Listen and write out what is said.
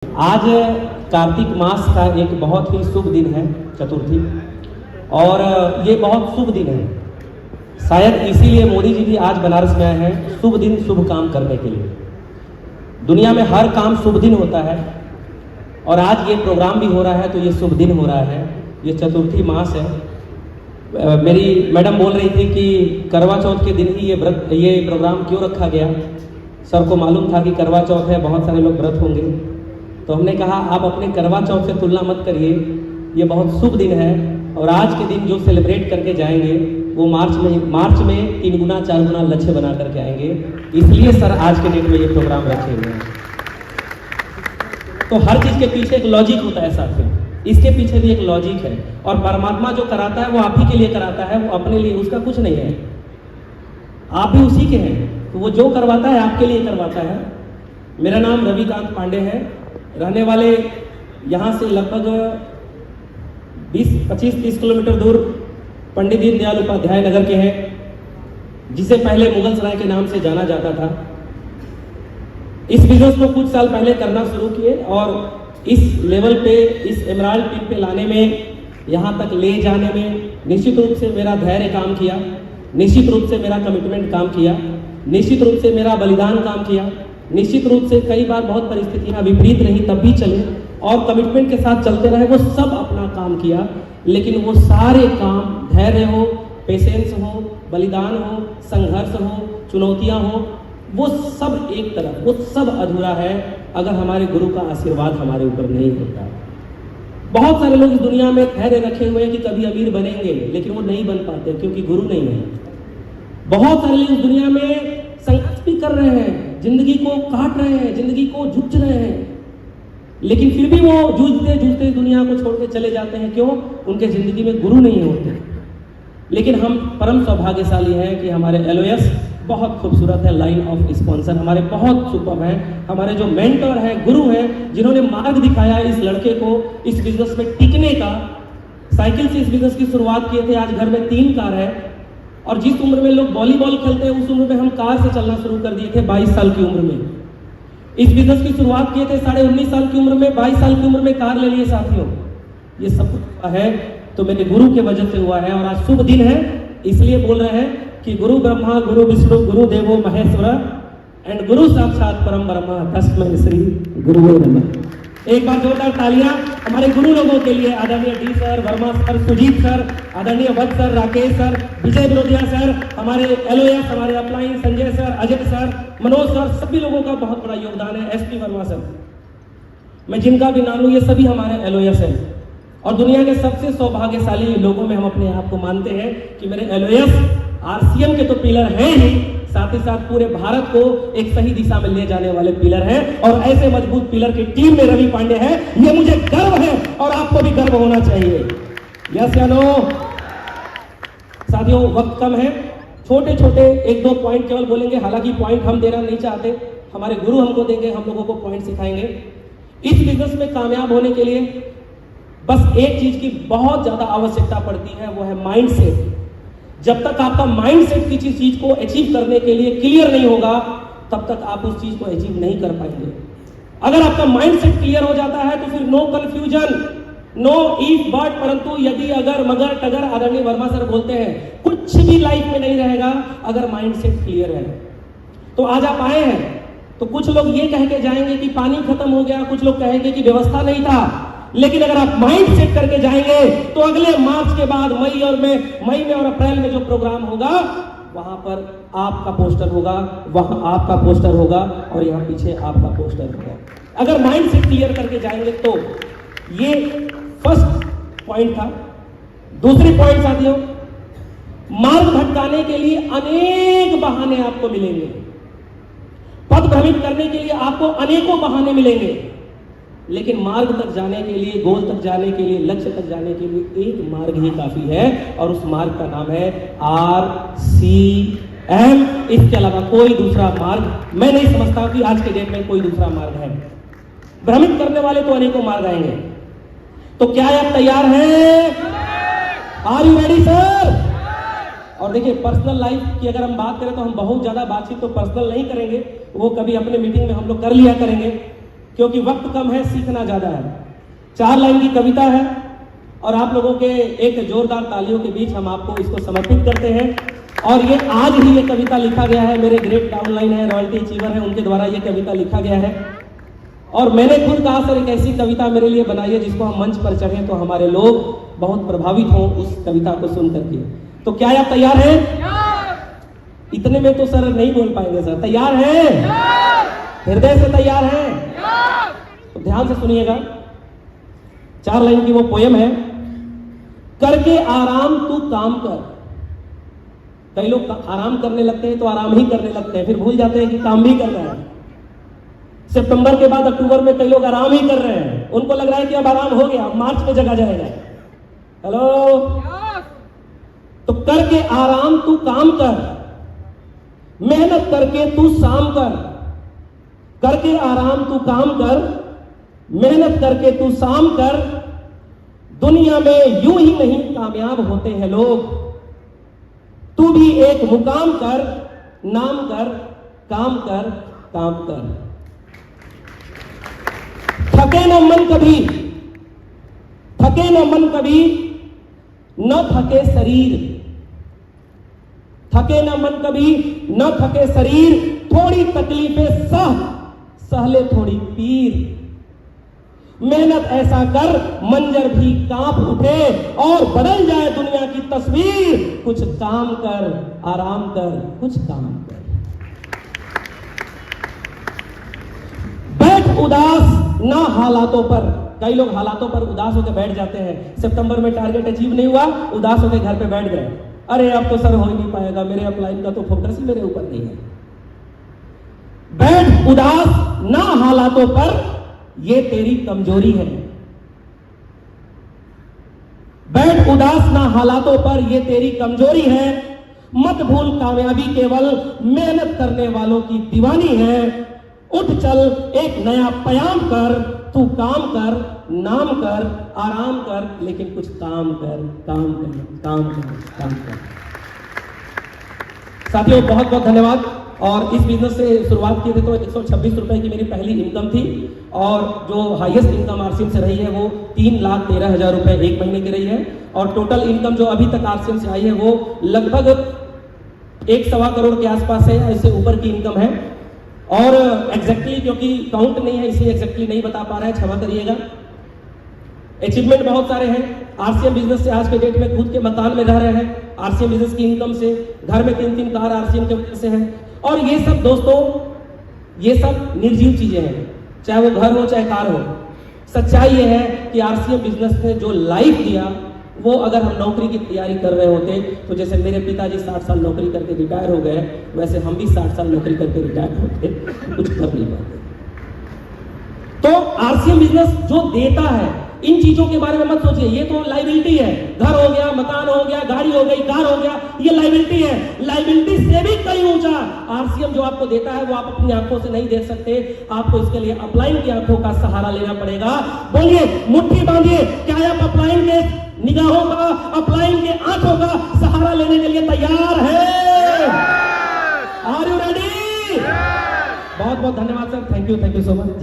आज कार्तिक मास का एक बहुत ही शुभ दिन है, चतुर्थी, और ये बहुत शुभ दिन है। शायद इसीलिए मोदी जी भी आज बनारस में आए हैं, शुभ दिन शुभ काम करने के लिए। दुनिया में हर काम शुभ दिन होता है और आज ये प्रोग्राम भी हो रहा है तो ये शुभ दिन हो रहा है। ये चतुर्थी मास है। मेरी मैडम बोल रही थी कि करवा चौथ के दिन ही ये प्रोग्राम क्यों रखा गया। सर को मालूम था कि करवा चौथ है, बहुत सारे लोग व्रत होंगे, तो हमने कहा आप अपने करवा चौथ से तुलना मत करिए, ये बहुत शुभ दिन है और आज के दिन जो सेलिब्रेट करके जाएंगे वो मार्च में 3 गुना 4 गुना लक्ष्य बना करके आएंगे। इसलिए सर आज के डेट में ये प्रोग्राम रखे हुए हैं। तो हर चीज के पीछे एक लॉजिक होता है साथियों, इसके पीछे भी एक लॉजिक है। और परमात्मा जो कराता है वो आप ही के लिए कराता है, वो अपने लिए, उसका कुछ नहीं है। आप भी उसी के हैं, तो वो जो करवाता है आपके लिए करवाता है। मेरा नाम रविकांत पांडे है, रहने वाले यहाँ से लगभग 20-25-30 किलोमीटर दूर पंडित दीनदयाल उपाध्याय नगर के हैं, जिसे पहले मुगल सराय के नाम से जाना जाता था। इस बिजनेस को कुछ साल पहले करना शुरू किए और इस लेवल पे, इस एमराल्ड पीक पे लाने में, यहाँ तक ले जाने में निश्चित रूप से मेरा धैर्य काम किया, निश्चित रूप से मेरा कमिटमेंट काम किया, निश्चित रूप से मेरा बलिदान काम किया, निश्चित रूप से कई बार बहुत परिस्थितियां विपरीत रही तब भी चले और कमिटमेंट के साथ चलते रहे। वो सब अपना काम किया, लेकिन वो सारे काम, धैर्य हो, पेशेंस हो, बलिदान हो, संघर्ष हो, चुनौतियां हो, वो सब एक तरफ, वो सब अधूरा है अगर हमारे गुरु का आशीर्वाद हमारे ऊपर नहीं होता। बहुत सारे लोग इस दुनिया में धैर्य रखे हुए हैं कि कभी अमीर बनेंगे, लेकिन वो नहीं बन पाते क्योंकि गुरु नहीं है। बहुत सारे लोग इस दुनिया में संघर्ष भी कर रहे हैं, जिंदगी को काट रहे हैं, जिंदगी को जूझ रहे हैं, लेकिन फिर भी वो जूझते जूझते दुनिया को छोड़ के चले जाते हैं। क्यों? उनके जिंदगी में गुरु नहीं होते। लेकिन हम परम सौभाग्यशाली हैं कि हमारे एलओएस बहुत खूबसूरत है, लाइन ऑफ स्पॉन्सर हमारे बहुत सुपर हैं। हमारे जो मेंटर हैं, गुरु हैं, जिन्होंने मार्ग दिखाया इस लड़के को इस बिजनेस में टिकने का। साइकिल से इस बिजनेस की शुरुआत किए थे, आज घर में 3 कार है और जिस उम्र में लोग वॉलीबॉल खेलते हैं उस उम्र में हम कार से चलना शुरू कर दिए थे 22 साल की उम्र में। इस बिजनेस की शुरुआत किए थे 19.5 साल की उम्र में, 22 साल की उम्र में कार ले लिए साथियों। ये सब कुछ है तो मेरे गुरु के वजह से हुआ है और आज शुभ दिन है, इसलिए बोल रहे हैं कि गुरु ब्रह्मा गुरु विष्णु गुरु देवो महेश्वर एंड गुरु साक्षात परम ब्रह्म तस्मै श्री गुरुवे नमः। एक बार जोरदार तालियां हमारे गुरु लोगों के लिए। आदरणीय D sir, Verma sir, Sujit sir, आदरणीय Vats sir, Rakesh sir, Vijay Virodhiya sir, हमारे एलओएस, हमारे upline, Sanjay sir, Ajay sir, Manoj sir, सभी लोगों का बहुत बड़ा योगदान है। एसपी वर्मा सर, मैं जिनका भी नाम लूं ये सभी हमारे एलओएस हैं और दुनिया के सबसे सौभाग्यशाली लोगों में हम अपने आप को मानते हैं कि मेरे एलओएस आरसीएम के तो पिलर हैं ही, साथ ही साथ पूरे भारत को एक सही दिशा में ले जाने वाले पिलर हैं और ऐसे मजबूत पिलर की टीम में रवि पांडे है। ये मुझे गर्व है और आपको भी गर्व होना चाहिए। यस या नो? साथियों, वक्त कम है, छोटे छोटे 1-2 पॉइंट केवल बोलेंगे। हालांकि पॉइंट हम देना नहीं चाहते, हमारे गुरु हमको देंगे, हम लोगों को पॉइंट सिखाएंगे। इस बिजनेस में कामयाब होने के लिए बस एक चीज की बहुत ज्यादा आवश्यकता पड़ती है, वो है माइंड सेट। जब तक आपका माइंड सेट किसी चीज को अचीव करने के लिए क्लियर नहीं होगा तब तक आप उस चीज को अचीव नहीं कर पाएंगे। अगर आपका माइंड सेट क्लियर हो जाता है तो फिर no confusion, no if but, परंतु यदि अगर मगर टगर, आदरणीय वर्मा सर बोलते हैं, कुछ भी लाइफ में नहीं रहेगा अगर माइंड सेट क्लियर है। तो आज आप आए हैं तो कुछ लोग ये कह के जाएंगे कि पानी खत्म हो गया, कुछ लोग कहेंगे कि व्यवस्था नहीं था, लेकिन अगर आप माइंड सेट करके जाएंगे तो अगले मार्च के बाद मई में और अप्रैल में जो प्रोग्राम होगा वहां पर आपका पोस्टर होगा, वहां आपका पोस्टर होगा और यहाँ पीछे आपका पोस्टर होगा। अगर माइंड सेट क्लियर करके जाएंगे तो ये फर्स्ट पॉइंट था। दूसरी पॉइंट साथियों, मार्ग भटकाने के लिए अनेक बहाने आपको मिलेंगे, पथ भ्रमित करने के लिए आपको अनेकों बहाने मिलेंगे, लेकिन मार्ग तक जाने के लिए, गोल तक जाने के लिए, लक्ष्य तक जाने के लिए एक मार्ग ही काफी है और उस मार्ग का नाम है RCM। इसके अलावा कोई दूसरा मार्ग मैं नहीं समझता कि आज के डेट में कोई दूसरा मार्ग है। भ्रमित करने वाले तो अनेकों मार्ग आएंगे। तो क्या आप तैयार हैं? Are you ready sir? और देखिए, पर्सनल लाइफ की अगर हम बात करें तो हम बहुत ज्यादा बातचीत तो पर्सनल नहीं करेंगे, वो कभी अपने मीटिंग में हम लोग कर लिया करेंगे। क्योंकि वक्त कम है, सीखना ज्यादा है। 4 लाइन की कविता है और आप लोगों के एक जोरदार तालियों के बीच हम आपको इसको समर्पित करते हैं। और ये आज ही ये कविता लिखा गया है, मेरे ग्रेट डाउनलाइन है, रॉयल्टी अचीवर है, उनके द्वारा ये कविता लिखा गया है। और मैंने खुद कहा सर एक ऐसी कविता मेरे लिए बनाई है जिसको हम मंच पर चढ़े तो हमारे लोग बहुत प्रभावित हों उस कविता को सुन करके। तो क्या आप तैयार हैं? इतने में तो सर नहीं बोल पाएंगे सर। तैयार हैं? हृदय से तैयार हैं? तो ध्यान से सुनिएगा। 4 लाइन की वो पोयम है। करके आराम तू काम कर। कई लोग आराम करने लगते हैं तो आराम ही करने लगते हैं, फिर भूल जाते हैं कि काम भी कर रहे हैं। सितंबर के बाद अक्टूबर में कई लोग आराम ही कर रहे हैं, उनको लग रहा है कि अब आराम हो गया, मार्च में जगा जाएगा। हेलो, तो करके आराम तू काम कर, मेहनत करके तू शाम कर। करके आराम तू काम कर, मेहनत करके तू शाम कर। दुनिया में यूं ही नहीं कामयाब होते हैं लोग। तू भी एक मुकाम कर, नाम कर, काम कर, काम कर। थके न मन कभी, थके न मन कभी, न थके शरीर। थके न मन कभी, न थके शरीर। थोड़ी तकलीफें सह ले थोड़ी पीर। मेहनत ऐसा कर मंजर भी कांप उठे और बदल जाए दुनिया की तस्वीर। कुछ काम कर, आराम कर, कुछ काम कर। बैठ उदास ना हालातों पर। कई लोग हालातों पर उदास होकर बैठ जाते हैं। सितंबर में टारगेट अचीव नहीं हुआ, उदास होकर घर पे बैठ गए। अरे अब तो सर हो ही नहीं पाएगा, मेरे अपलाइन का तो फोकस ही मेरे ऊपर नहीं है। बैठ उदास ना हालातों पर, ये तेरी कमजोरी है। बैठ उदास ना हालातों पर, ये तेरी कमजोरी है। मत भूल कामयाबी केवल मेहनत करने वालों की दीवानी है। उठ चल एक नया पयाम कर, तू काम कर, नाम कर, आराम कर, लेकिन कुछ काम कर, काम कर, काम कर, काम कर। साथियों बहुत बहुत धन्यवाद। और इस बिजनेस से शुरुआत की थी तो 126 रुपए की मेरी पहली इनकम थी और जो हाईएस्ट इनकम आरसीएम से रही है वो 3,13,000 रुपए एक महीने की रही है। और टोटल इनकम जो अभी तक आरसीएम से आई है वो लगभग 1.25 करोड़ के आसपास है, इससे ऊपर की इनकम है। और एग्जैक्टली क्योंकि काउंट नहीं है इसलिए एग्जैक्टली नहीं बता पा रहा है, क्षमा करिएगा। अचीवमेंट बहुत सारे हैं। आरसीएम बिजनेस से आज के डेट में खुद के मकान में रह रहे हैं, आरसीएम बिजनेस की इनकम से। घर में 3-3 कार आरसीएम के वजह से हैं। और ये सब दोस्तों, ये सब निर्जीव चीजें हैं, चाहे वो घर हो चाहे कार हो। सच्चाई ये है कि आरसीएम बिजनेस ने जो लाइफ दिया वो अगर हम नौकरी की तैयारी कर रहे होते तो जैसे मेरे पिताजी 60 साल नौकरी करके रिटायर हो गए, वैसे हम भी 60 साल नौकरी करके रिटायर होते, कुछ कर नहीं पाते। तो आरसीएम बिजनेस जो देता है, इन चीजों के बारे में मत सोचिए, ये तो लाइबिलिटी है। घर हो गया, मकान हो गया, गाड़ी हो गई, कार हो गया, ये लाइबिलिटी है। लाइबिलिटी से भी कहीं ऊंचा आरसीएम जो आपको देता है वो आप अपनी आंखों से नहीं देख सकते। आपको इसके लिए अपलाइन की आंखों का सहारा लेना पड़ेगा। बोलिए, मुट्ठी बांधिए, क्या आप अपलाइन के निगाहों का, अपलाइन के आंखों का सहारा लेने के लिए तैयार है? Are you ready? बहुत बहुत धन्यवाद sir, thank you so much.